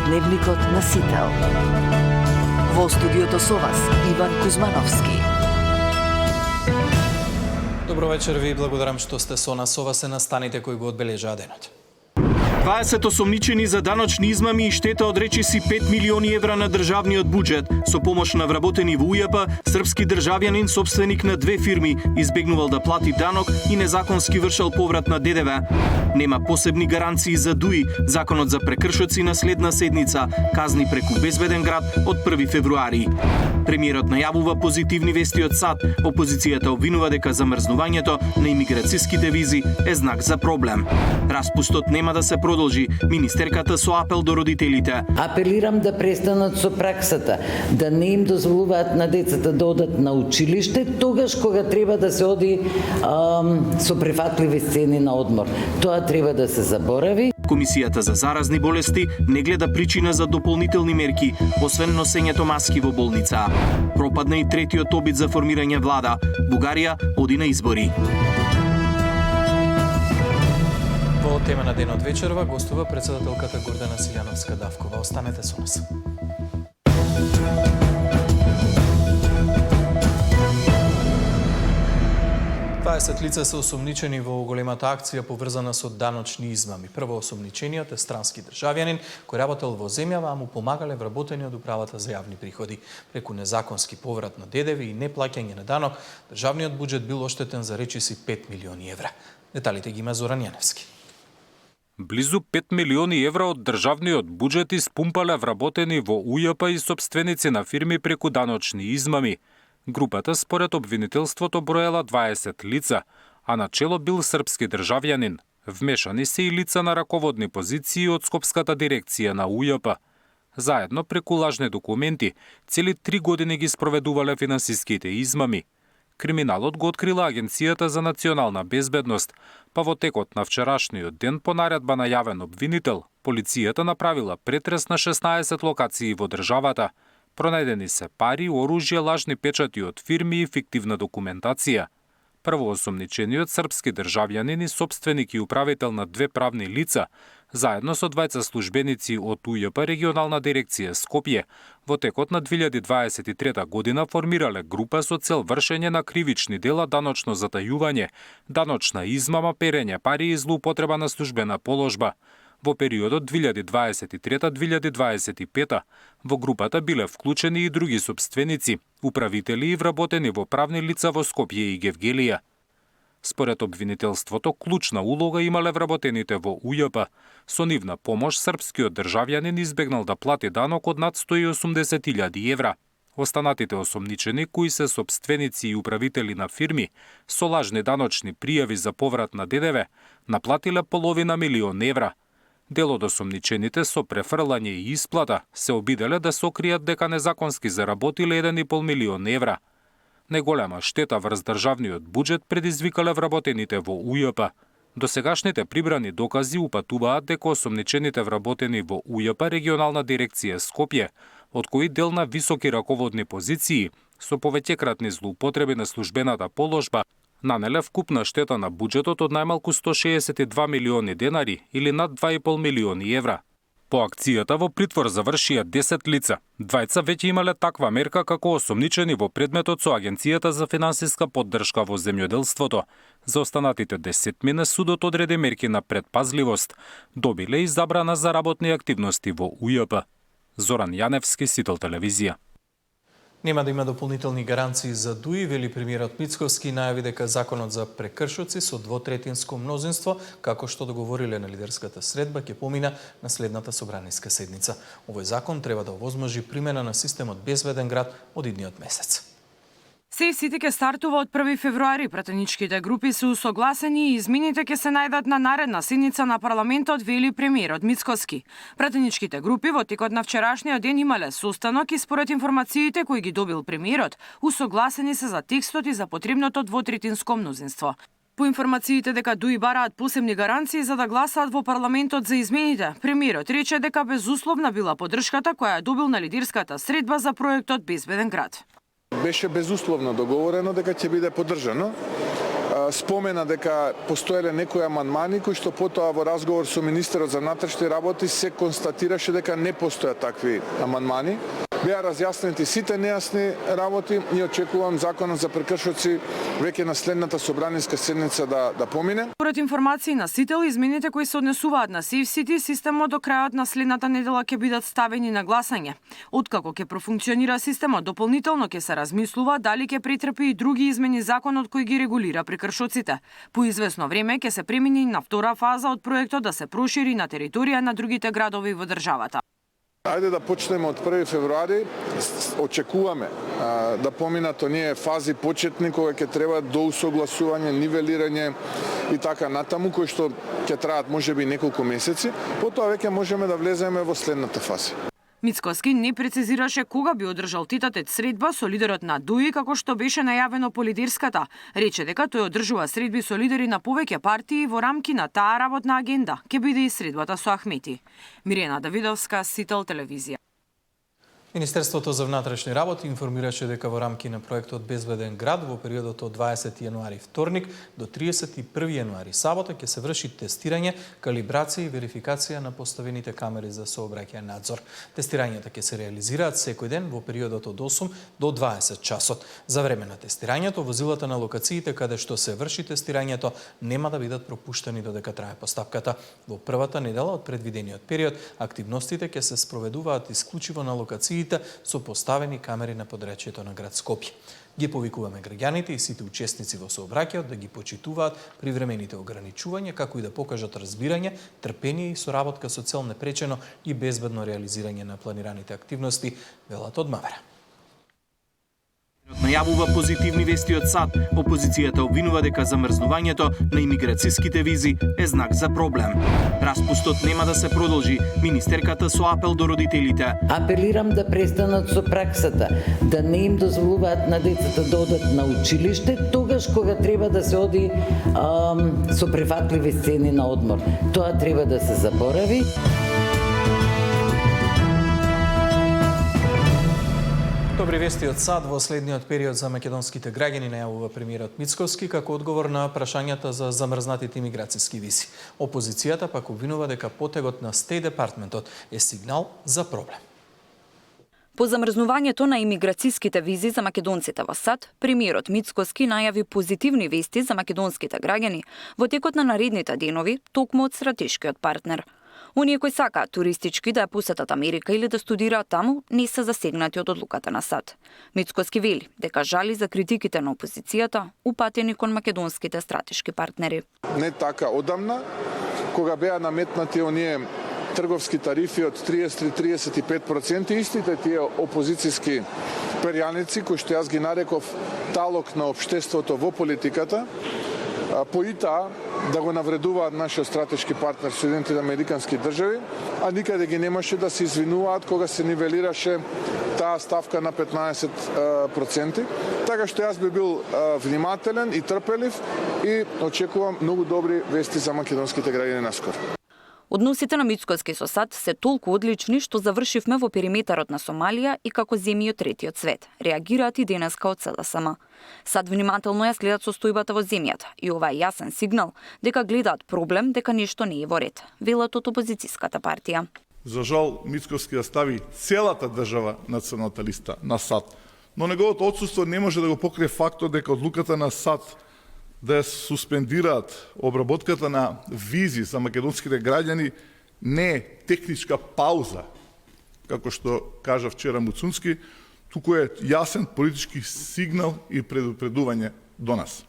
Дневникот на Сител. Во студиото со вас Иван Кузмановски. Добро вечер, ви благодарам што сте со нас. Ова се настаните кои го одбележаа денот. 20 осомничени за даночни измами и штета од речиси 5 милиони евра на државниот буџет. Со помош на вработени во УЈП, српски државјанин, собственик на 2 фирми, избегнувал да плати данок и незаконски вршел поврат на ДДВ. Нема посебни гаранции за ДУИ, законот за прекршоци на следна седница, казни преку безбеден град од 1 февруари. Премиерот најавува позитивни вести од САД. Опозицијата обвинува дека замрзнувањето на имиграцијските визи е знак за проблем. Распустот нема да се продолжи, министерката со апел до родителите. Апелирам да престанат со праксата, да не им дозволуваат на децата да одат на училиште, тогаш кога треба да се оди со прифатливи сцени на одмор. Тоа треба да се заборави. Комисијата за заразни болести не гледа причина за дополнителни мерки, освен носењето маски во болница. Пропадна и третиот обид за формирање влада. Бугарија оди на избори. Во тема на денот вечерва гостува председателката Гордана Силјановска-Давкова. Останете со нас. Лица се осомничени во големата акција поврзана со даночни измами. Прво осомничениот е странски државјанин кој работел во земјава, а му помагале вработени од управата за јавни приходи. Преку незаконски поврат на ДДВ и неплаќање на данок, државниот буџет бил оштетен за речиси 5 милиони евра. Деталите ги има Зоран Јаневски. Близу 5 милиони евра од државниот буџет испумпале вработени во УЈП и собственици на фирми преку даночни измами. Групата според обвинителството броела 20 лица, а начело бил српски државјанин. Вмешани се и лица на раководни позиции од Скопската дирекција на УЈП. Заедно преку лажни документи, цели 3 години ги спроведувале финансиските измами. Криминалот го открила Агенцијата за национална безбедност, па во текот на вчерашниот ден по наредба на јавен обвинител, полицијата направила претрес на 16 локации во државата. Пронајдени се пари, оружје, лажни печати од фирми и фиктивна документација. Првоосомничениот српски државјанин и собственик и управител на 2 правни лица, заедно со 2 службеници од УЈП регионална дирекција Скопје, во текот на 2023 година формирале група со цел вршење на кривични дела даночно затајување, даночна измама, перење пари и злоупотреба на службена положба. Во периодот 2023-2025 во групата биле вклучени и други собственици, управители и вработени во правни лица во Скопје и Гевгелија. Според обвинителството, клучна улога имале вработените во УЈП. Со нивна помош српскиот државјанин избегнал да плати данок од над 180.000 евра. Останатите осомничени, кои се собственици и управители на фирми, со лажни даночни пријави за поврат на ДДВ, наплатиле половина милион евра. Дел од осомничените со префрлање и исплата се обиделе да сокријат дека незаконски заработиле 1,5 милион евра. Неголема штета врз државниот буџет предизвикале вработените во УЈП. Досегашните прибрани докази упатуваат дека осомничените вработени во УЈП регионална дирекција Скопје, од кои дел на високи раководни позиции, со повеќекратни злоупотреби на службената положба, нанеле вкупна штета на буџетот од најмалку 162 милиони денари или над 2,5 милиони евра. По акцијата во притвор завршија 10 лица. 2 веќе имале таква мерка како осомничени во предметот со Агенцијата за финансиска поддршка во земјоделството. За останатите 10 судот одреди мерки на предпазливост. Добиле и забрана за работни активности во УЈП. Зоран Јаневски, Сител телевизија. Нема да има дополнителни гаранции за ДУИ, вели премиерот Мицковски, најави дека законот за прекршоци со двотретинско мнозинство, како што договориле на лидерската средба, ќе помина на следната собраниска седница. Овој закон треба да овозможи примена на системот безбеден град од идниот месец. Сесите ќе стартува од 1 февруари. Пратеничките групи се усогласени и измените ќе се најдат на наредна седница на парламентот, вели премиерот Мицковски. Пратеничките групи во текот на вчерашниот ден имале состанок и според информациите кои ги добил премиерот, усогласени се за текстот и за потребното двотретинско мнозинство. По информациите дека ДУИ бараат посебни гаранции за да гласаат во парламентот за измените, премиерот рече дека безусловна била поддршката која ја добил на лидерската средба за проектот Безбеден град. Беше безусловно договорено дека ќе биде поддржано. спомена дека постоеле некои амандмани кои што потоа во разговор со министерот за внатрешни работи се констатираше дека не постојат такви амандмани. Беа разјаснети сите нејасни работи и очекувам законот за прекршоци веќе на следната собраниска седница да помине. Според информации на Сител, измените кои се однесуваат на SafeCity системот до крајот на следната недела ќе бидат ставени на гласање. Откако ќе профункционира системот, дополнително ќе се размислува дали ќе претрпи и други измени законот кој ги регулира прекршоците. По извесно време ќе се премини на втора фаза од проектот да се прошири на територија на другите градови во државата. Ајде да почнеме од 1 февруари. Очекуваме да поминат оние фази почетни кога ќе треба до усогласување, нивелирање и така натаму, кои што ќе траат можеби неколку месеци. Потоа веќе можеме да влеземе во следната фаза. Мицкоски не прецизираше кога би одржал тетатет средба со лидерот на ДУИ како што беше најавено по лидерската. Рече дека тој одржува средби со лидери на повеќе партии во рамки на таа работна агенда. Ке биде и средбата со Ахмети. Мирена Давидовска, Сител телевизија. Министерството за внатрешни работи информираше дека во рамки на проектот Безбеден град во периодот од 20 јануари вторник до 31 јануари сабота ќе се врши тестирање, калибрација и верификација на поставените камери за сообраќајен надзор. Тестирањата ќе се реализираат секој ден во периодот од 8 до 20 часот. За време на тестирањето, возилата на локациите каде што се врши тестирањето нема да бидат пропуштени додека трае поставката. Во првата недела од предвидениот период, активностите ќе се спроведуваат исклучиво на локации со поставени камери на подречјето на град Скопје. Ги повикуваме граѓаните и сите учесници во сообраќајот да ги почитуваат привремените ограничувања, како и да покажат разбирање, трпение и соработка со цел непречено и безбедно реализирање на планираните активности, велат од МВР. Најавува позитивни вести од САД. Опозицијата обвинува дека замрзнувањето на имиграцијските визи е знак за проблем. Распустот нема да се продолжи. Министерката со апел до родителите. Апелирам да престанат со праксата, да не им дозволуваат на децата да одат на училиште, тогаш кога треба да се оди со прифатливи сцени на одмор. Тоа треба да се заборави. Добри вести од САД во следниот период за македонските граѓани, најавува премиерот Мицкоски како одговор на прашањата за замрзнатите имиграцијски визи. Опозицијата пак обвинува дека потегот на Стеј департментот е сигнал за проблем. По замрзнувањето на имиграцијските визи за македонците во САД, премиерот Мицкоски најави позитивни вести за македонските граѓани во текот на наредните денови, токму од стратешкиот партнер. Оние кои сакаат туристички да ја посетат Америка или да студираат таму, не се засегнати од одлуката на САД. Мицкоски вели дека жали за критиките на опозицијата упатени кон македонските стратешки партнери. Не така одамна, кога беа наметнати оние трговски тарифи од 33-35%, истите тие опозицијски перјаници, кои што јас ги нареков талок на општеството во политиката, поитаа да го навредуваат нашиот стратешки партнер Соединетите американски држави, а никаде ги немаше да се извинуваат кога се нивелираше таа ставка на 15%. Така што јас би бил внимателен и трпелив и очекувам многу добри вести за македонските граѓани наскоро. Односите на Мицкоски со САД се толку одлични што завршивме во периметарот на Сомалија и како земји од третиот свет. Реагираат и денеска од СДСМ. САД внимателно ја следат состојбата во земјата и ова е јасен сигнал дека гледаат проблем дека нешто не е во ред, велат од опозицијската партија. За жал, Мицкоски ја стави целата држава на црната листа на САД, но неговото отсуство не може да го покрие фактот дека одлуката на САД да ја суспендираат обработката на визи за македонските граѓани не е техничка пауза, како што кажа вчера Муцунски, туку е јасен политички сигнал и предупредување до нас.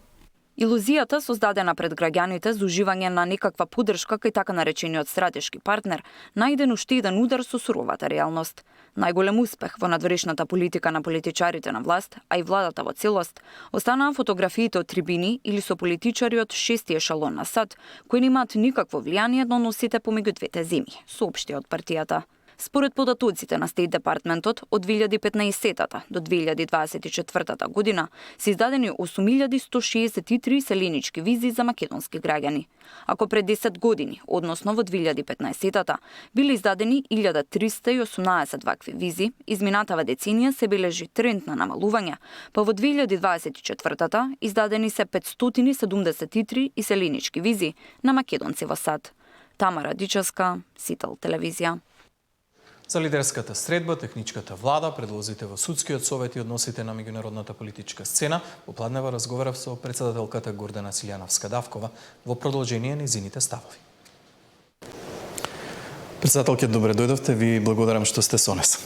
Илузијата создадена пред граѓаните за уживање на некаква поддршка кај така наречениот стратешки партнер најден уште еден удар со суровата реалност. Најголем успех во надворешната политика на политичарите на власт, а и владата во целост, останаа фотографиите од трибини или со политичари од шести ешалон на САД, кои немаат никакво влијание на односите помеѓу двете земји, соопшти од партијата. Според податоците на Стейт Департментот, од 2015 до 2024 година се издадени 8163 селенички визи за македонски граѓани. Ако пред 10 години, односно во 2015 биле издадени 1318 вакви визи, изминатава деценија се бележи тренд на намалување, па во 2024 издадени се 573 иселенички визи на македонци во САД. Тамара Дичевска, Сител телевизија. За лидерската средба, техничката влада, предлозите во судскиот совет и односите на меѓународната политичка сцена, попладнева разговарав со председателката Гордана Силјановска-Давкова во продолжение на незините ставови. Председателке, добре дојдовте, ви благодарам што сте со нас.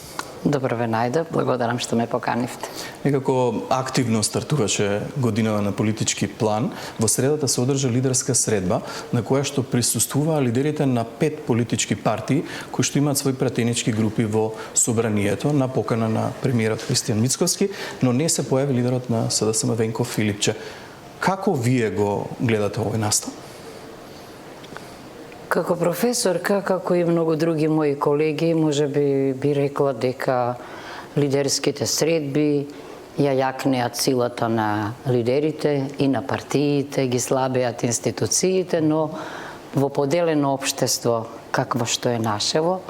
Добро ве најдов, благодарам што ме поканивте. Некако активно стартуваше годинава на политички план. Во средата се одржа лидерска средба на која што присуствуваа лидерите на 5 политички партии кои што имаат свои пратенички групи во собранието на покана на премиерот Христијан Мицковски, но не се појави лидерот на СДСМ Венко Филипче. Како вие го гледате овој настан? Како професорка, како и многу други мои колеги, може би рекла дека лидерските средби ја јакнеат силата на лидерите и на партиите, ги слабеат институциите, но во поделено општество какво што е нашево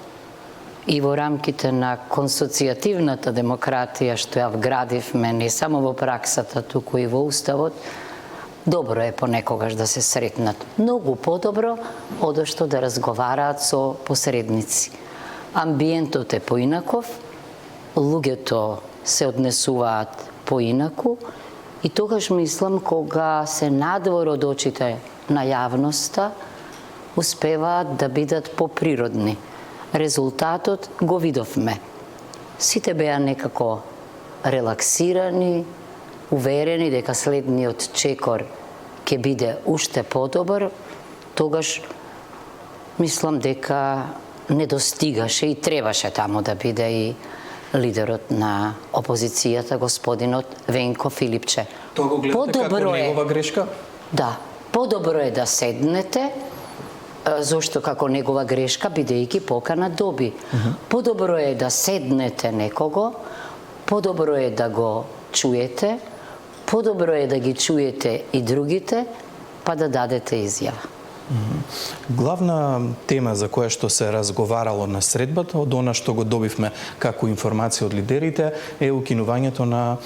и во рамките на консоцијативната демократија што ја вградивме не само во праксата, туку и во уставот, добро е понекогаш да се сретнат. Многу подобро одошто да разговараат со посредници. Амбиентот е поинаков, луѓето се однесуваат поинаку и тогаш мислам кога се надвор од очите на јавноста успеваат да бидат поприродни. Резултатот го видовме. Сите беа некако релаксирани, уверени дека следниот чекор ќе биде уште подобар, тогаш мислам дека не достигаше и требаше таму да биде и лидерот на опозицијата, господинот Венко Филипче. Тоа го гледате како негова грешка? Да, подобро е да седнете, зошто како негова грешка, бидејќи покана доби. Подобро е да седнете некого, подобро е да го чуете, подобро е да ги чуете и другите, па да дадете изјава. Главна тема за која што се разговарало на средбата, од она што го добивме како информација од лидерите, е укинувањето на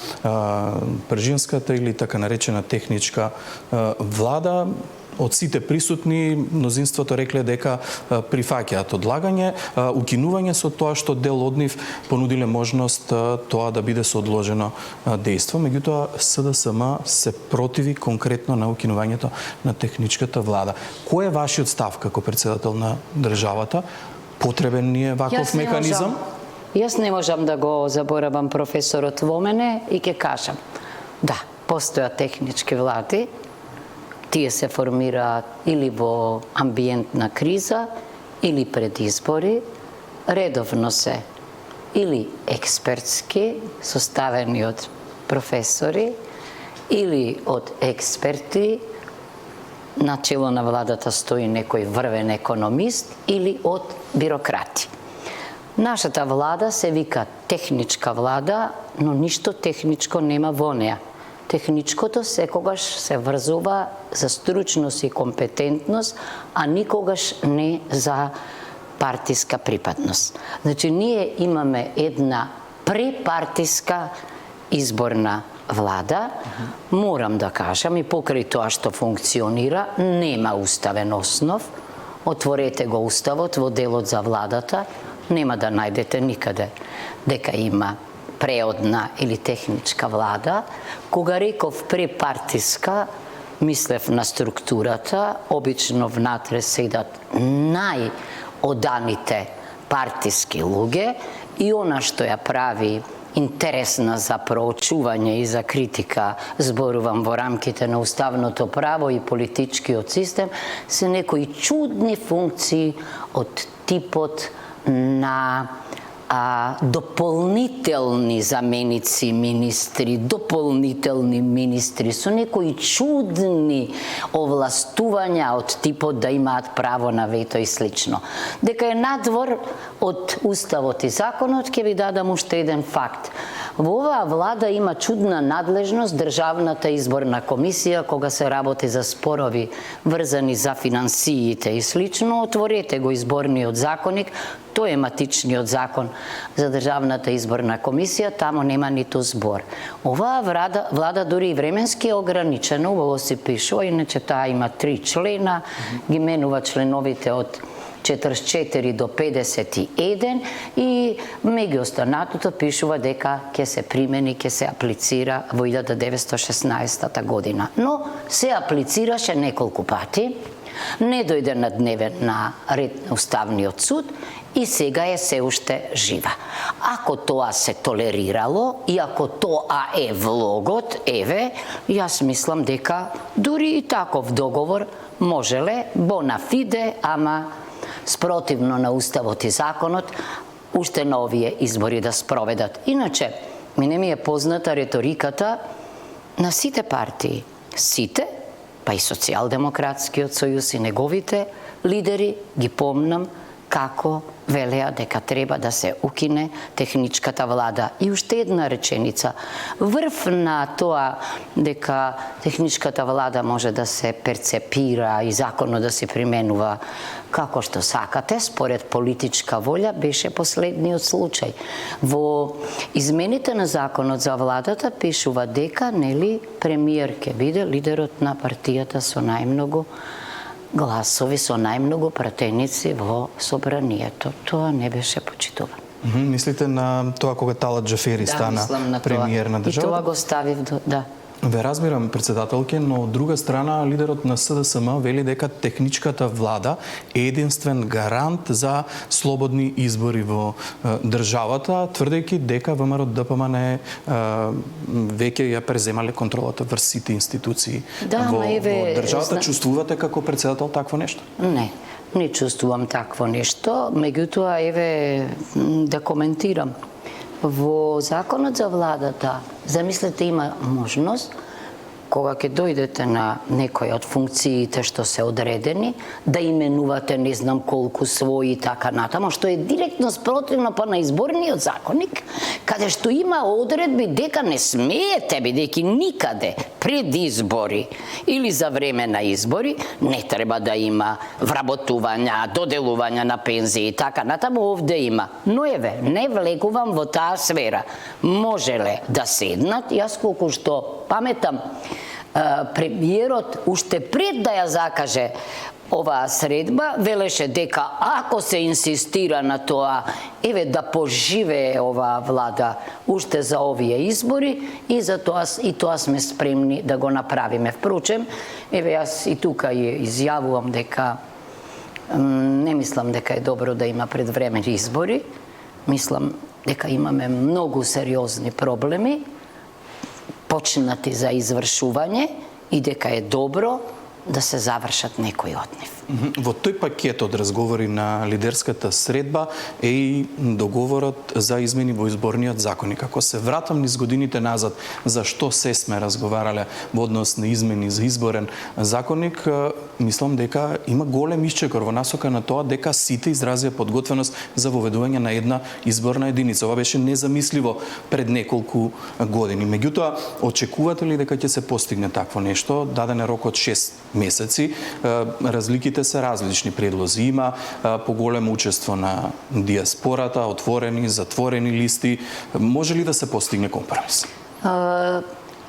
пржинската или така наречена техничка влада. Од сите присутни, мнозинството рекле дека прифаќаат одлагање, укинување со тоа што дел од нив понудиле можност тоа да биде со одложено дејство. Меѓутоа, СДСМ се противи конкретно на укинувањето на техничката влада. Кој е вашиот став како председател на државата? Потребен ни е ваков механизам? Јас не можам да го заборавам професорот во мене и ќе кажам. Да, постојат технички влади, тие се формираат или во амбиент на криза, или пред избори, редовно се или експертски, составени од професори, или од експерти, на чело на владата стои некој врвен економист, или од бюрократи. Нашата влада се вика техничка влада, но ништо техничко нема во неа. Техничкото секогаш се врзува за стручност и компетентност, а никогаш не за партиска припадност. Значи, ние имаме една препартиска изборна влада, морам да кажам, и покрај тоа што функционира, нема уставен основ. Отворете го уставот во делот за владата, нема да најдете никаде дека има преодна или техничка влада. Кога реков препартиска, мислев на структурата, обично внатре седат најоданите партиски луѓе и она што ја прави интересна за проучување и за критика, зборувам во рамките на уставното право и политичкиот систем, се некои чудни функции од типот на дополнителни заменици министри, дополнителни министри со некои чудни овластувања од типот да имаат право на вето и слично. Дека е надвор од Уставот и законот, ќе ви дадам уште еден факт. Во оваа влада има чудна надлежност Државната изборна комисија кога се работи за спорови врзани за финансиите и слично. Отворете го изборниот законник, тој е матичниот закон за Државната изборна комисија, таму нема ниту збор. Оваа влада дури и временски е ограничена, убаво се пишува, иначе таа има 3 члена, ги менува членовите од 44 до 51 и меѓу останатото пишува дека ќе се примени, ќе се аплицира во 1916 година. Но се аплицираше неколку пати, не дојде на дневен на ред на Уставниот суд и сега е се уште жива. Ако тоа се толерирало и ако тоа е влогот, еве, јас мислам дека дури и таков договор можеле bona fide, ама спротивно на Уставот и законот, уште на овие избори да спроведат. Иначе, мене ми е позната реториката на сите партии. Сите, па и Социјалдемократскиот сојуз и неговите лидери, ги помнам како велеа дека треба да се укине техничката влада. И уште една реченица. Врв на тоа дека техничката влада може да се перцепира и законно да се применува како што сакате, според политичка волја, беше последниот случај. Во измените на законот за владата пишува дека, нели, премиер ќе биде лидерот на партијата со најмногу гласови, со најмногу пратеници во собранието. Тоа не беше почитувано. Мислите на тоа кога Талат Џафери стана премиер на државата? И тоа го ставив, да. Ве разбирам, председателке, но од друга страна лидерот на СДСМ вели дека техничката влада е единствен гарант за слободни избори во државата, тврдејќи дека ВМРО ДПМН веќе ја преземале контролата врз сите институции во државата. Чувствувате како председател такво нешто? Не чувствувам такво нешто, меѓутоа еве да коментирам. Во законот за владата, замислете, има можност кога ќе дојдете на некој од функциите што се одредени, да именувате не знам колку своји и така натаму, што е директно спротивно па на изборниот законник, каде што има одредби дека не смеете, бидејќи никаде пред избори или за време на избори не треба да има вработувања, доделувања на пензии и така натаму, овде има. Но еве, не влегувам во таа сфера. Можеле да седнат, јас колку што паметам, премиерот уште пред да ја закаже оваа средба велеше дека ако се инсистира на тоа, еве да поживее оваа влада уште за овие избори и за тоа сме спремни да го направиме. Впрочем, еве јас и тука изјавувам дека не мислам дека е добро да има предвремени избори. Мислам дека имаме многу сериозни проблеми почнати за извршување и дека е добро да се завршат некои од нив. Во тој пакет од разговори на лидерската средба е и договорот за измени во изборниот законник. Ако се вратам низ годините назад, за што се сме разговарале во однос на измени за изборен законник, мислам дека има голем исчекор во насока на тоа дека сите изразија подготвеност за воведување на една изборна единица. Ова беше незамисливо пред неколку години. Меѓутоа, очекувате ли дека ќе се постигне такво нешто? Даден е рок од 6 месеци, разликите се различни предлози. Има поголемо учество на диаспората, отворени, затворени листи. Може ли да се постигне компромис?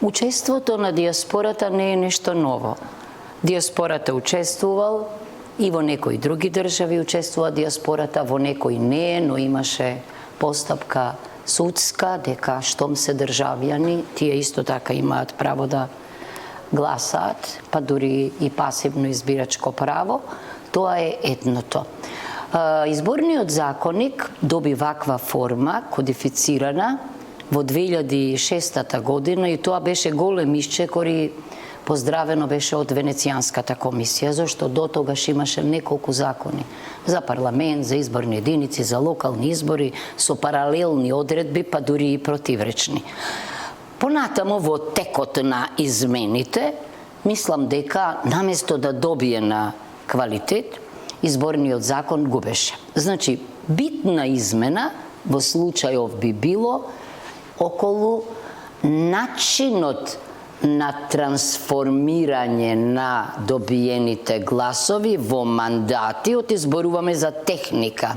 Учеството на диаспората не е нешто ново. Диаспората учествувал и во некои други држави учествува диаспората, во некои не е, но имаше постапка судска дека штом се државјани, тие исто така имаат право да гласаат, па дури и пасивно избирачко право. Тоа е едното. Изборниот законник доби ваква форма, кодифицирана во 2006 година и тоа беше голем исчекор и поздравено беше од Венецијанската комисија, зашто до тогаш имаше неколку закони за парламент, за изборни единици, за локални избори, со паралелни одредби, па дури и противречни. Понатаму во текот на измените, мислам дека наместо да добие на квалитет, изборниот закон губеше. Значи, битна измена во случајов би било околу начинот на трансформирање на добиените гласови во мандати, изборуваме за техника.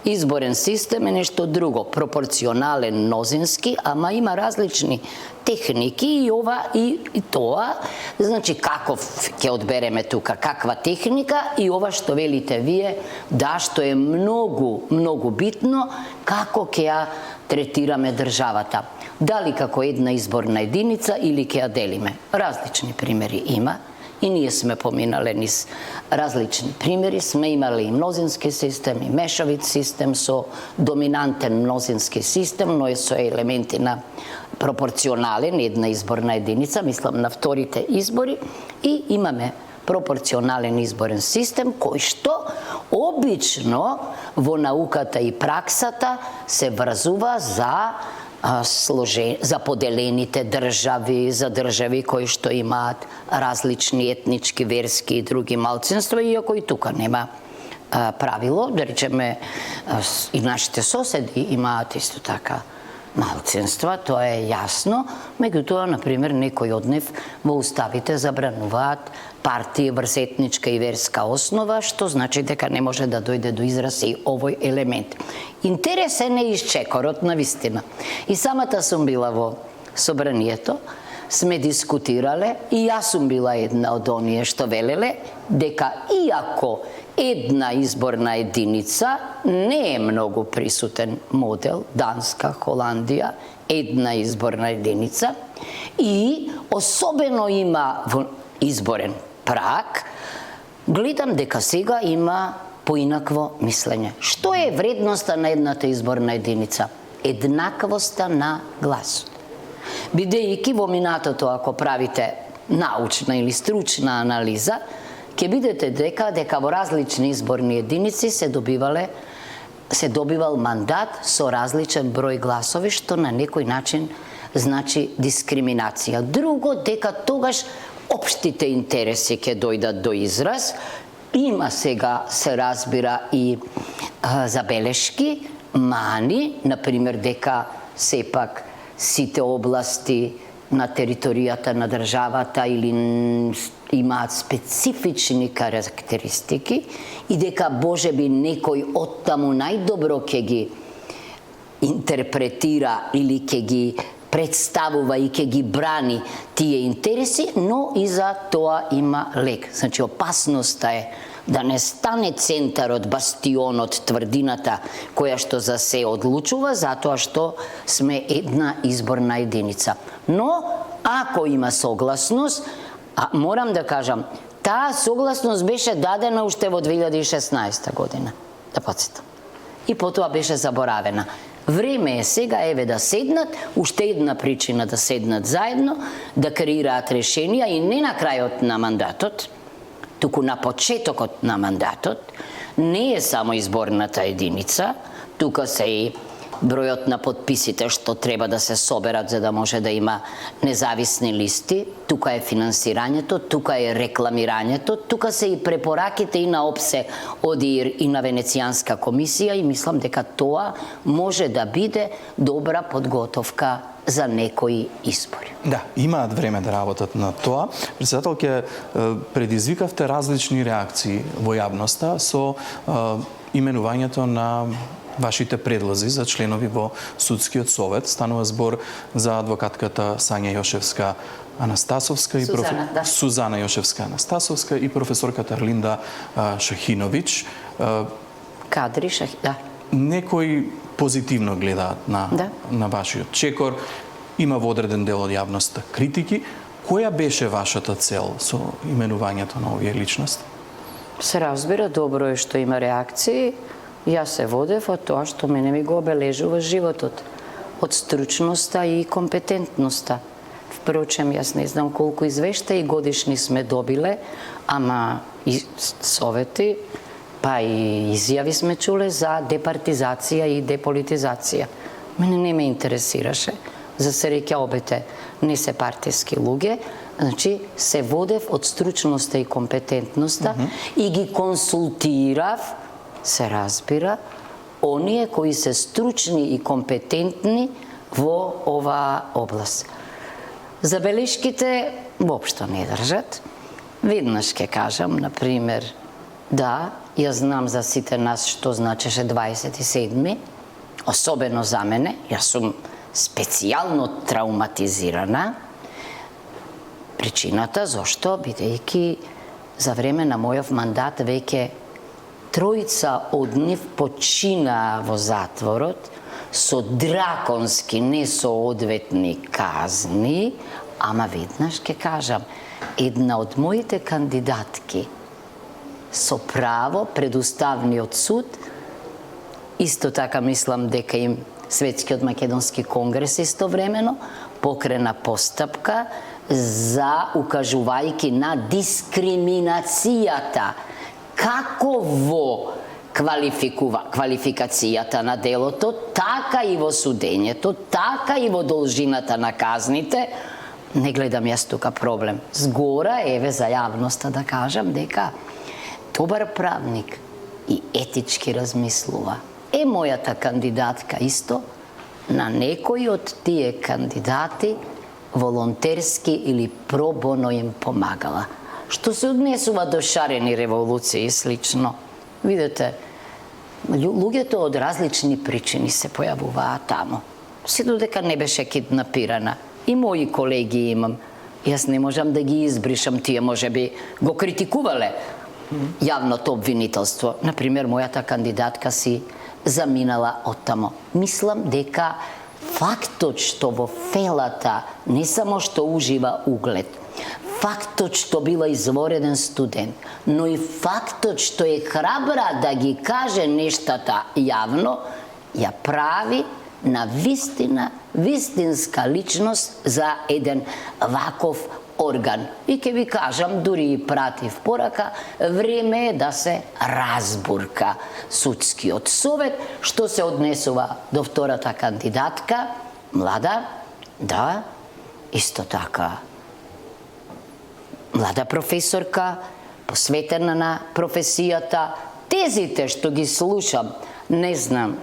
Изборен систем е нешто друго, пропорционален, мнозински, ама има различни техники и ова и тоа, значи каков ќе одбереме тука, каква техника и ова што велите вие, да, што е многу битно, како ќе ја третираме државата. Дали како една изборна единица или ќе ја делиме. Различни примери има и ние сме поминале низ различни примери. Сме имале и мнозински систем, и мешавит систем со доминантен мнозински систем, но и со елементи на пропорционален, една изборна единица, мислам на вторите избори, и имаме пропорционален изборен систем, кој што обично во науката и праксата се врзува за поделените држави, за држави кои што имаат различни етнички, верски и други малцинства, иако и тука нема правило, да речеме и нашите соседи имаат исто така малцинства, тоа е јасно, меѓутоа, например, некои од нив во уставите забрануваат партии врз етничка и верска основа, што значи дека не може да дојде до израз и овој елемент. Интересен е исчекорот на вистина. И самата сум била во собранието, сме дискутирале и јас сум била една од оние што велеле дека иако една изборна единица не е многу присутен модел, Данска, Холандија, една изборна единица, и особено има во изборен праг, гледам дека сега има поинакво мислење. Што е вредноста на едната изборна единица? Еднаквоста на гласот. Бидејќи во минатото, ако правите научна или стручна анализа, ќе видите дека во различни изборни единици се добивал мандат со различен број гласови, што на некој начин значи дискриминација. Друго, дека тогаш општите интереси ќе дојдат до израз. Има сега, се разбира, и забелешки, мани, например, дека сепак сите области на територијата на државата или имаат специфични карактеристики и дека можеби некој оттаму најдобро ќе ги интерпретира или ќе ги представува и ќе ги брани тие интереси, но и за тоа има лек. Значи, опасноста е да не стане центарот, бастионот, тврдината која што за се одлучува, затоа што сме една изборна единица. Но, ако има согласност, морам да кажам, таа согласност беше дадена уште во 2016 година, да подсетам. И потоа беше заборавена. Време е сега, еве, да седнат, уште една причина да седнат заедно, да креираат решенија и не на крајот на мандатот, туку на почетокот на мандатот, не е само изборната единица, тука се и бројот на подписите што треба да се соберат за да може да има независни листи, тука е финансирањето, тука е рекламирањето, тука се и препораките и на ОПСЕ, ОДИР и на Венецијанска комисија, и мислам дека тоа може да биде добра подготовка за некои избори. Да, имаат време да работат на тоа. Председател, ќе предизвикавте различни реакции во јавноста со именувањето на вашите предлози за членови во Судскиот совет. Станува збор за адвокатката Сања Јошевска Анастасовска и Сузана Јошевска Анастасовска и професорката Арлинда Шахиновиќ. Кадри да. Некои позитивно гледаат на вашиот чекор. Има во одреден дел од јавноста критики. Која беше вашата цел со именувањето на овие личности? Се разбира, добро е што има реакции. Јас се водев од тоа што мене ми го обележува животот, од стручноста и компетентноста. Впрочем, јас не знам колку извештаи годишни сме добиле, ама и совети, па и изјави сме чуле за департизација и деполитизација. Мене не ме интересираше. За среќа обете не се партиски луѓе, значи се водев од стручноста и компетентноста и ги консултирав, се разбира, оние кои се стручни и компетентни во оваа област. Забелешките воопшто не држат. Веднаш ќе кажам, например, да, ја знам за сите нас што значеше 27-ми, особено за мене, јас сум специјално травматизирана. Причината зошто, бидејќи за време на мојов мандат веќе тројца од нив починаа во затворот со драконски, не со одветни казни, ама веднаш ќе кажам, една од моите кандидатки со право пред Уставниот суд, исто така мислам дека им Светскиот македонски конгрес истовремено покрена постапка за укажувајќи на дискриминацијата како во квалификацијата на делото, така и во судењето, така и во должината на казните. Не гледам јас тука проблем. Згора, еве за јавноста да кажам дека добар правник и етички размислува. Мојата кандидатка исто, на некои од тие кандидати волонтерски или пробоно им помагала. Што се однесува до шарени револуции и слично. Видете, луѓето од различни причини се појавуваа таму. Се додека не беше киднапирана. И мои колеги имам. Јас не можам да ги избришам, тие можеби го критикувале јавното обвинителство. Например, мојата кандидатка си заминала оттамо. Мислам дека фактот што во фелата не само што ужива углед, фактот што била извореден студент, но и фактот што е храбра да ги каже нештата јавно, ја прави на вистинска личност за еден ваков орган. И ќе ви кажам, дури и пратив порака, време е да се разбурка судскиот совет, што се однесува до втората кандидатка, млада, да, исто така, млада професорка, посветена на професијата. Тезите што ги слушам, не знам,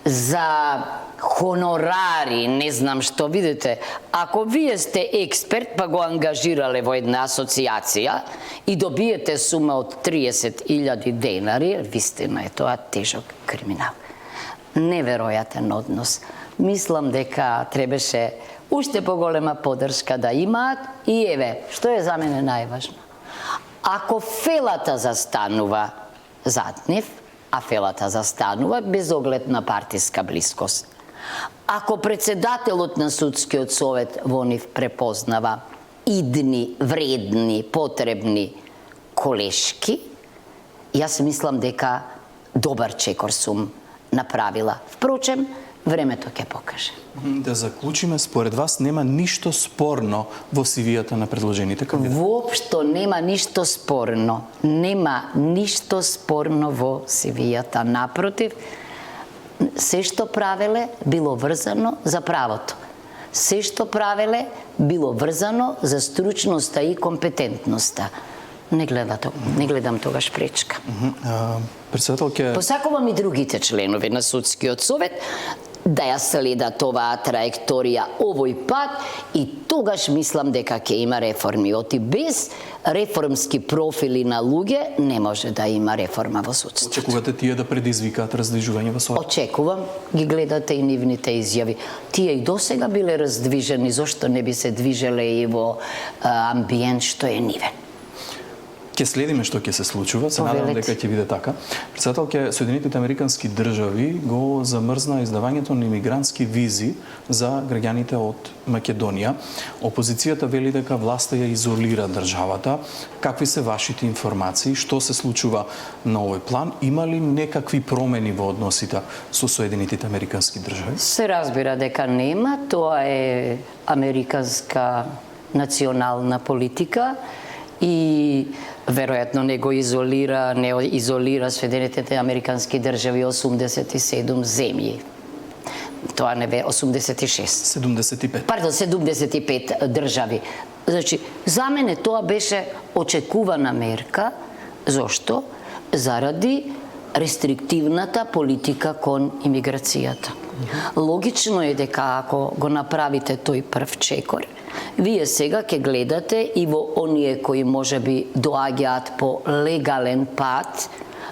за хонорари, не знам што, видите, ако вие сте експерт па го ангажирале во една асоциација и добиете сума од 30.000 денари, вистина е тоа тежок криминал. Неверојатен однос. Мислам дека требаше уште поголема поддршка да имаат и еве, што е за мене најважно. Ако фелата застанува зад нив, а фелата застанува без оглед на партиска блискост. Ако председателот на судскиот совет во нив препознава идни, вредни, потребни колешки, јас мислам дека добар чекор сум направила. Впрочем, времето ќе покаже. Да заклучиме, според вас нема ништо спорно во CV-ата на предложените кандидати? Воопшто нема ништо спорно. Нема ништо спорно во CV-ата. Напротив, се што правеле било врзано за правото. Се што правеле било врзано за стручноста и компетентноста. Не гледам тогаш пречка. Председател ќе... Посакувам и другите членови на судскиот совет да ја следат оваа траекторија овој пат и тогаш мислам дека ќе има реформи. Оти без реформски профили на луѓе не може да има реформа во судството. Очекувате тие да предизвикаат раздвижување во судот? Очекувам, ги гледате и нивните изјави. Тие и досега биле раздвижени, зошто не би се движеле и во амбиент што е нивен? Ке следиме што ќе се случува, се надевам Повелете. дека ќе биде така. Председателке, Соединетите американски држави го замрзна издавањето на имигрантски визи за граѓаните од Македонија. Опозицијата вели дека власта ја изолира државата. Какви се вашите информации? Што се случува на овој план? Има ли некакви промени во односите со Соединетите американски држави? Се разбира дека нема, тоа е американска национална политика и веројатно не изолира Соединетите американски држави 87 земји. Тоа не бе 86. 75. Пардон, 75 држави. Значи, за мене тоа беше очекувана мерка. Зошто? Заради рестриктивната политика кон имиграцијата. Логично е дека ако го направите тој прв чекор, вие сега ќе гледате и во оние кои можеби доаѓаат по легален пат,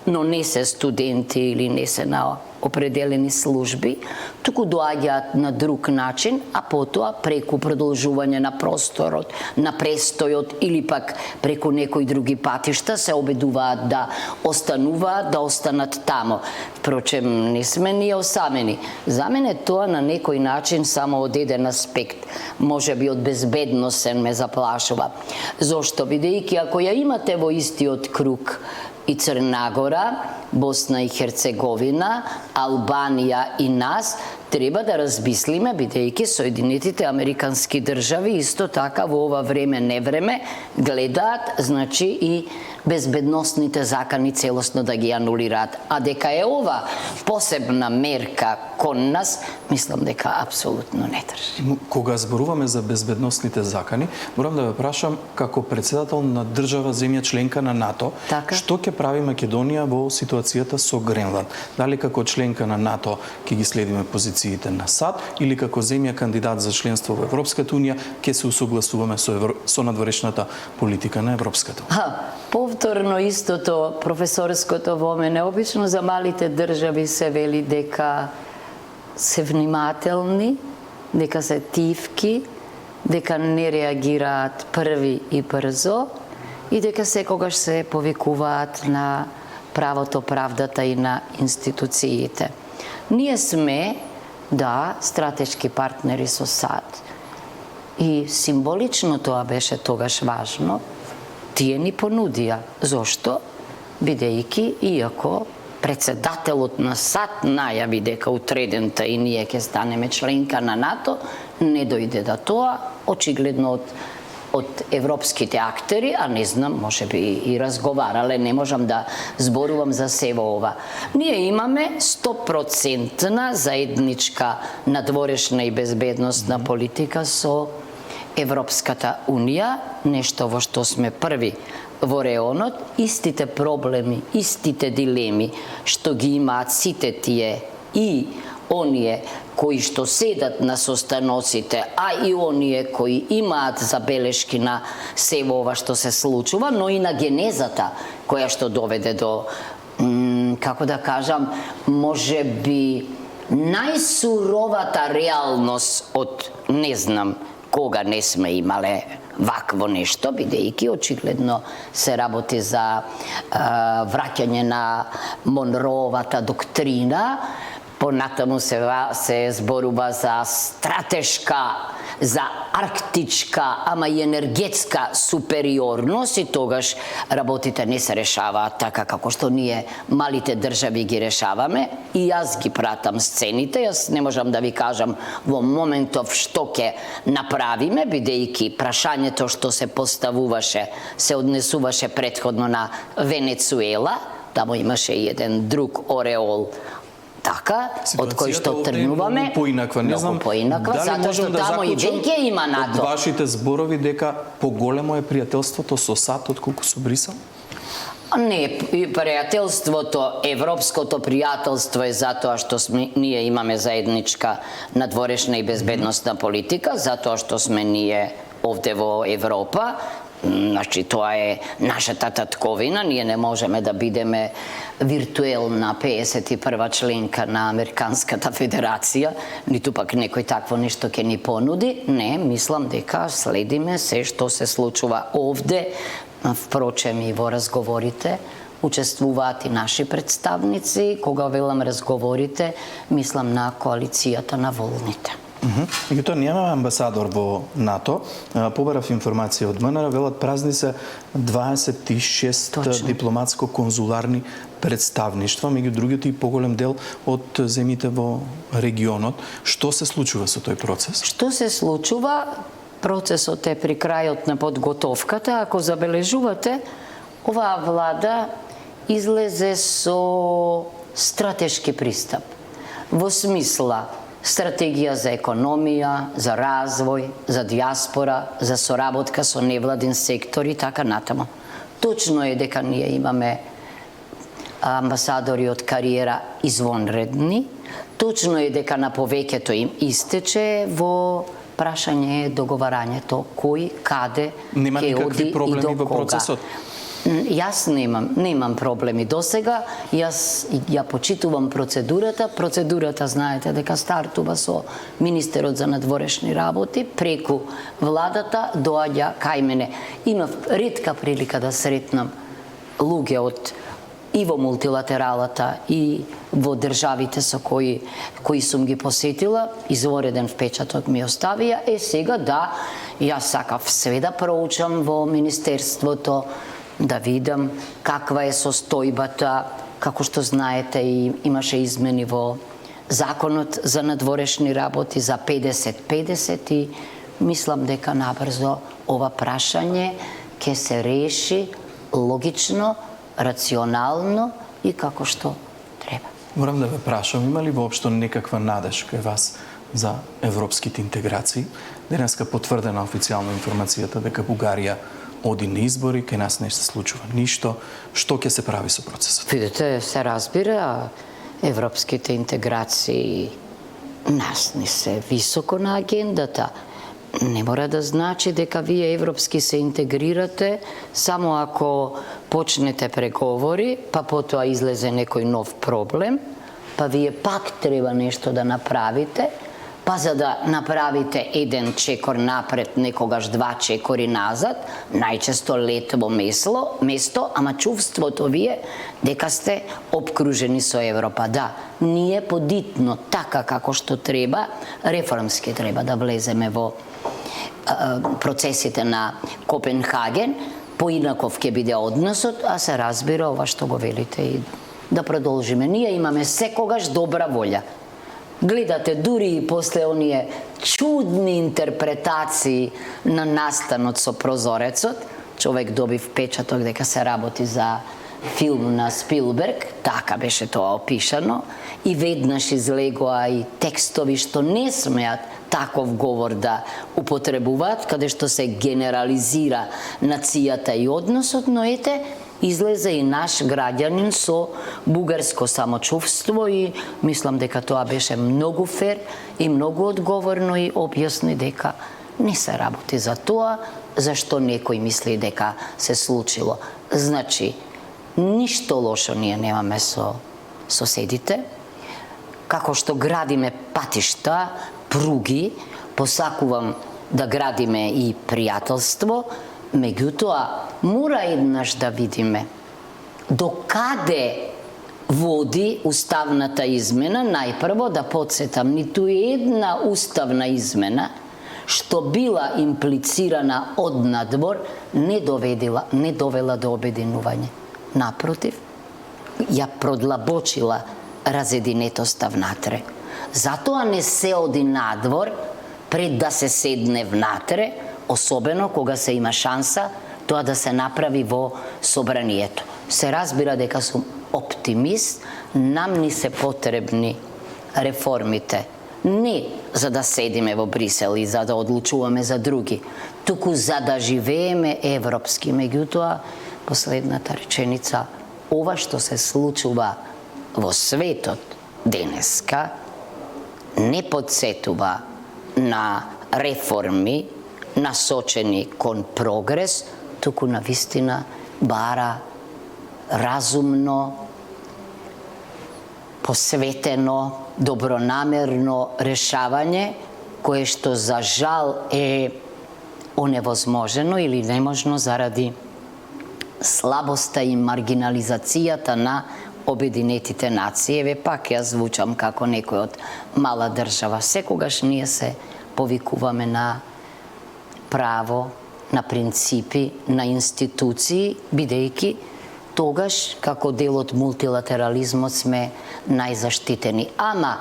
но не се студенти или не се на определени служби, туку доаѓаат на друг начин, а потоа преку продолжување на просторот, на престојот или пак преку некои други патишта се обидуваат да остануваат, да останат тамо. Впрочем, не сме ние осамени. За мене тоа на некој начин само од еден аспект, можеби од безбедносен ме заплашува. Зошто? Бидејќи ако ја имате во истиот круг и Црна Гора, Босна и Херцеговина, Албанија и нас, треба да размислиме, бидејќи Соединетите американски држави исто така во ова време невреме гледаат, значи и безбедносните закани целосно да ги анулираат. А дека е ова посебна мерка кон нас, мислам дека апсолутно не држи. Кога зборуваме за безбедносните закани, морам да ве прашам како председател на држава земја членка на НАТО, Така. што ќе прави Македонија во ситуацијата со Гренланд? Дали како членка на НАТО ќе ги следиме позициите на САД или како земја кандидат за членство во Европската унија ќе се усогласуваме со надворешната политика на Европската унија? Повторно истото професорското во мене. Обично за малите држави се вели дека се внимателни, дека се тивки, дека не реагираат први и брзо и дека секогаш се повикуваат на правото, правдата и на институциите. Ние сме, да, стратешки партнери со САД. И символично тоа беше тогаш важно. Тие ни понудија. Зошто? Бидејќи, иако председателот на САД најави дека утредента и ние ќе станеме членка на НАТО, не дојде до тоа, очигледно од европските актери, а не знам, може би и разговарале, не можам да зборувам за се во ова. Ние имаме 100% заедничка надворешна и безбедносна политика со Европската унија, нешто во што сме први во реонот, истите проблеми, истите дилеми што ги имаат сите тие и оние кои што седат на состаноците, а и оние кои имаат забелешки на се во ова што се случува, но и на генезата која што доведе до, како да кажам, може би најсуровата реалност од, не знам, кога не сме имале вакво нешто, бидејќи очигледно се работи за враќање на Монроовата доктрина, понатаму се зборува за стратешка, за арктичка, ама и енергетска супериорност и тогаш работите не се решаваат така како што ние малите држави ги решаваме и јас ги пратам сцените, јас не можам да ви кажам во моментов што ќе направиме, бидејќи прашањето што се поставуваше се однесуваше претходно на Венецуела, таму имаше еден друг ореол така, од кој што тргнуваме, многу поинаква, затоа што таму и веќе има НАТО. Од вашите зборови дека поголемо е пријателството со САД отколку со Брисел? Не, пријателството, европското пријателство е затоа што ние имаме заедничка надворешна и безбедносна политика, затоа што сме ние овде во Европа. Значи, тоа е нашата татковина, ние не можеме да бидеме виртуелна 51 членка на Американската федерација, ниту пак некој такво нешто ќе ни понуди. Не, мислам дека следиме се што се случува овде, впрочем и во разговорите, учествуваат и наши представници. Кога велам разговорите, мислам на коалицијата на волните. Меѓутоа нема амбасадор во НАТО. Побарав информација од МНР, велат празни се 26 дипломатско-конзуларни представништва, меѓу другите и поголем дел од земјите во регионот. Што се случува со тој процес? Што се случува? Процесот е при крајот на подготовката. Ако забележувате, оваа влада излезе со стратешки пристап. Во смисла стратегија за економија, за развој, за диаспора, за соработка со невладин сектор и така натаму. Точно е дека ние имаме амбасадори од кариера извонредни. Точно е дека на повеќето им истече. Во прашање е договарањето кој, каде, Нема ке никакви оди и проблеми до во кога. процесот? Јас немам проблеми досега. Јас ја почитувам процедурата. Процедурата знаете дека стартува со министерот за надворешни работи, преку владата доаѓа кај мене. Имав ретка прилика да сретнам луѓе од и во мултилатералата и во државите со кои сум ги посетила. Извореден впечаток ми оставија. Сега да, јас сакав све да проучам во министерството, да видам каква е состојбата, како што знаете и имаше измени во законот за надворешни работи за 50-50 и мислам дека набрзо ова прашање ќе се реши логично, рационално и како што треба. Морам да ве прашам, има ли воопшто некаква надеж кај вас за европските интеграции? Денеска потврдена официјално информацијата дека Бугарија оди на избори, кај нас не се случува ништо. Што ќе се прави со процесот? Видите, се разбира, европските интеграции нас не се високо на агендата. Не мора да значи дека вие европски се интегрирате само ако почнете преговори, па потоа излезе некој нов проблем, па вие пак треба нешто да направите, па за да направите еден чекор напред, некогаш два чекори назад, најчесто лет во место, ама чувството вие дека сте обкружени со Европа. Да, ние подитно, така како што треба, реформски треба да влеземе во процесите на Копенхаген, поинаков ќе биде односот, а се разбира ова што го велите и да продолжиме. Ние имаме секогаш добра волја. Гледате, дури и после оние чудни интерпретации на настанот со прозорецот, човек доби впечаток дека се работи за филм на Спилберг, така беше тоа опишано, и веднаш излегоа и текстови што не смеат таков говор да употребуваат, каде што се генерализира нацијата и односот, но ете, излезе и наш граѓанин со бугарско самочувство и мислам дека тоа беше многу фер и многу одговорно и објасни дека не се работи за тоа, зашто некој мисли дека се случило. Значи, ништо лошо ние немаме со соседите, како што градиме патишта, пруги, посакувам да градиме и пријателство, меѓутоа мора еднаш да видиме до каде води уставната измена. Најпрво да подсетам, ниту една уставна измена што била имплицирана од надвор не довела до обединување. Напротив, ја продлабочила разединетоста внатре. Затоа не се оди надвор пред да се седне внатре, особено кога се има шанса тоа да се направи во собранието. Се разбира дека сум оптимист, нам ни се потребни реформите. Не за да седиме во Брисел и за да одлучуваме за други, туку за да живееме европски. Меѓутоа, последната реченица, ова што се случува во светот денеска, не подсетува на реформи насочени кон прогрес, туку на вистина бара разумно, посветено, добронамерно решавање, кое што за жал е оневозможено или неможно заради слабоста и маргинализацијата на Обединетите нации. Еве пак ја звучам како некој од мала држава. Секогаш ние се повикуваме на право, на принципи, на институции, бидејќи тогаш како дел од мултилатерализмот сме најзаштитени. Ама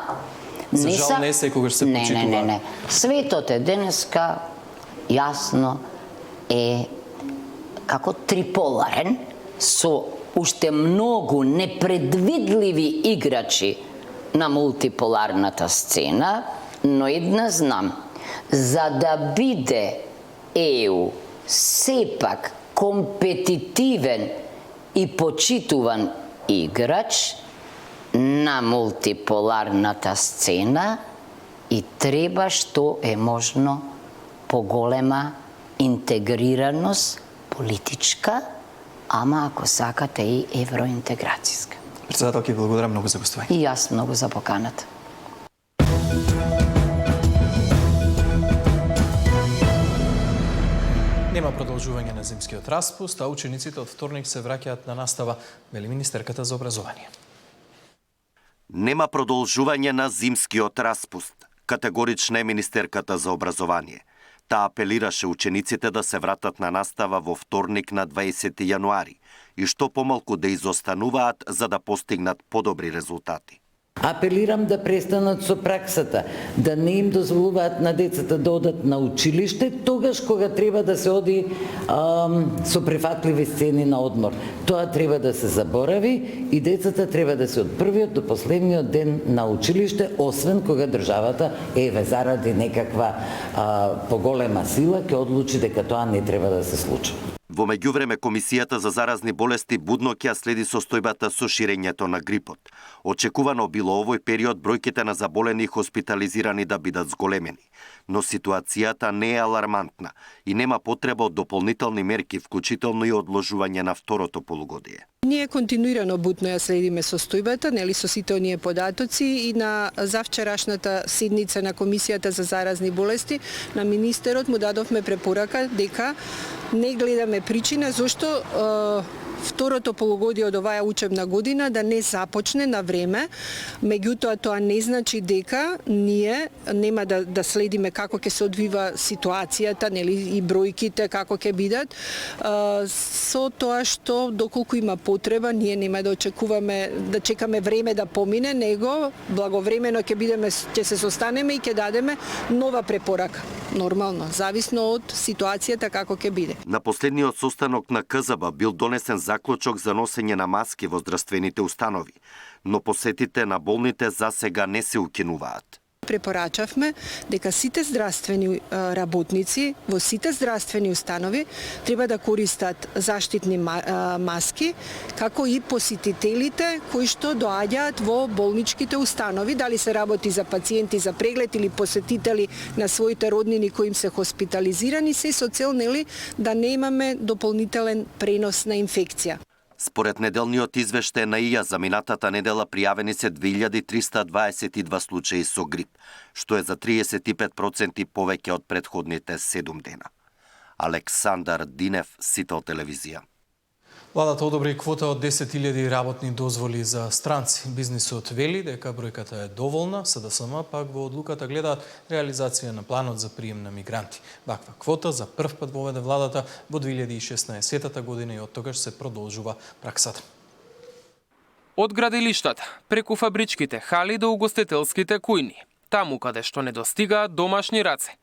За жал не секогаш се почитува. Не. Светот е денеска јасно е како триполарен, со уште многу непредвидливи играчи на мултиполарната сцена, но една знам, за да биде ЕУ сепак компетитивен и почитуван играч на мултиполарната сцена, и треба што е можно поголема интегрираност политичка, ама ако сакате и евроинтеграцијска. Председател, ќе благодарам многу за гостување. И јас многу за поканата. Нема продолжување на зимскиот распуст, а учениците од вторник се враќаат на настава, вели министерката за образование. Нема продолжување на зимскиот распуст, категорична е министерката за образование. Таа апелираше учениците да се вратат на настава во вторник на 20 јануари и што помалку да изостануваат за да постигнат подобри резултати. Апелирам да престанат со праксата, да не им дозволуваат на децата да одат на училиште, тогаш кога треба да се оди со прифатливи сцени на одмор. Тоа треба да се заборави и децата треба да се од првиот до последниот ден на училиште, освен кога државата заради некаква поголема сила ќе одлучи дека тоа не треба да се случи. Во меѓувреме, Комисијата за заразни болести будно ќе следи состојбата со ширењето на грипот. Очекувано било овој период бројките на заболени и хоспитализирани да бидат зголемени, но ситуацијата не е алармантна и нема потреба од дополнителни мерки, вклучително и одложување на второто полугодие. Ние континуирано бутно ја следиме состојбата, нели, со сите оние податоци, и на завчерашната седница на Комисијата за заразни болести на министерот му дадовме препорака дека не гледаме причина зошто второто полугодие од оваа учебна година да не започне на време. Меѓутоа, тоа не значи дека ние нема да следиме како ќе се одвива ситуацијата, нели, и бројките како ќе бидат. Со тоа што доколку има потреба, ние нема да очекуваме да чекаме време да помине, него благовремено ќе се состанеме и ќе дадеме нова препорака. Нормално, зависно од ситуацијата како ќе биде. На последниот состанок на КЗБ бил донесен заклучок за носење на маски во здравствените установи, но посетите на болните за сега не се укинуваат. Препорачавме дека сите здравствени работници во сите здравствени установи треба да користат заштитни маски, како и посетителите кои што доаѓаат во болничките установи, дали се работи за пациенти за преглед или посетители на своите роднини кои им се хоспитализирани, се со цел, нели, да не имаме дополнителен пренос на инфекција. Според неделниот извештај на ИА за минатата недела пријавени се 2322 случаи со грип, што е за 35% повеќе од претходните 7 дена. Александар Динев, Сител телевизија. Владата одобри квота од 10.000 работни дозволи за странци. Бизнисот вели дека бројката е доволна, СДСМ пак во одлуката гледаат реализација на планот за прием на мигранти. Ваква квота за прв пат воведе владата во 2016 година и од тогаш се продолжува праксата. Од градилиштата, преку фабричките хали до угостителските кујни, таму каде што не достигаат домашни раце.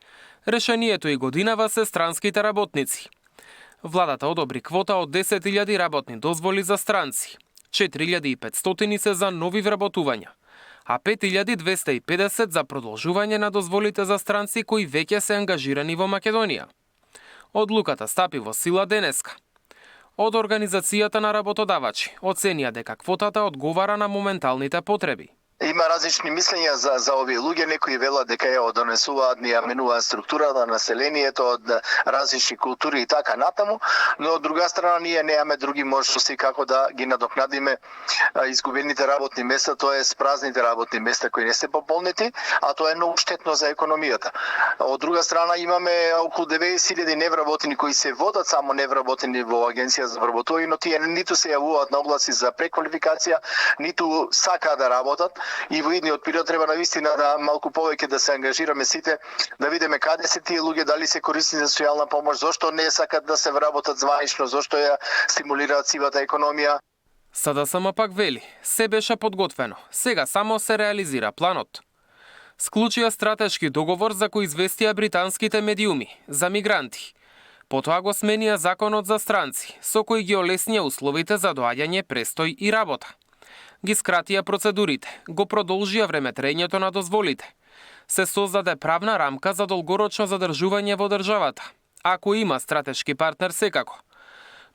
Решението и годинава се странските работници. Владата одобри квота од 10.000 работни дозволи за странци. 4.500 се за нови вработувања, а 5.250 за продолжување на дозволите за странци кои веќе се ангажирани во Македонија. Одлуката стапи во сила денеска. Од Организацијата на работодавачи оценија дека квотата одговара на моменталните потреби. Има различни мислења за овие луѓе, некои велат дека ја донесуваат, ја менуваат структурата на населението од различни култури и така натаму, но од друга страна ние немаме други можности како да ги надокнадиме изгубените работни места, тоа е празните работни места кои не се пополнети, а тоа е многу штетно за економијата. Од друга страна имаме околу 90.000 невработени кои се водат само невработени во агенција за вработување, но тие ниту се јавуваат на огласи за преквалификација, ниту сакаат да работат и во идниот период треба навистина да малку повеќе да се ангажираме сите, да видиме каде се тие луѓе, дали се користи за социјална помош, зошто не сакат да се вработат званично, зошто ја стимулираат сивата економија. СДСМ пак вели, се беше подготвено, сега само се реализира планот. Склучија стратешки договор за кој известија британските медиуми за мигранти. Потоа го сменија законот за странци, со кој ги олеснија условите за доаѓање, престој и работа. Ги скратија процедурите, го продолжија времетрењето на дозволите. Се создаде правна рамка за долгорочно задржување во државата, ако има стратешки партнер секако.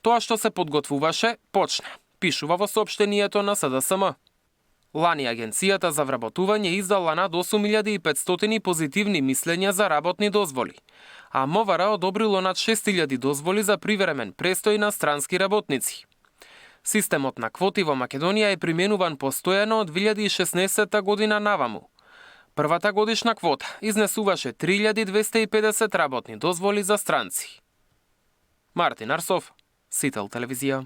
Тоа што се подготвуваше, почна, пишува во соопштението на СДСМ. Лани Агенцијата за вработување издала над 8500 позитивни мислења за работни дозволи, а МВР одобрило над 6000 дозволи за привремен престој на странски работници. Системот на квоти во Македонија е применуван постојано од 2016 година наваму. Првата годишна квота изнесуваше 3250 работни дозволи за странци. Мартин Арсов, Сител телевизија.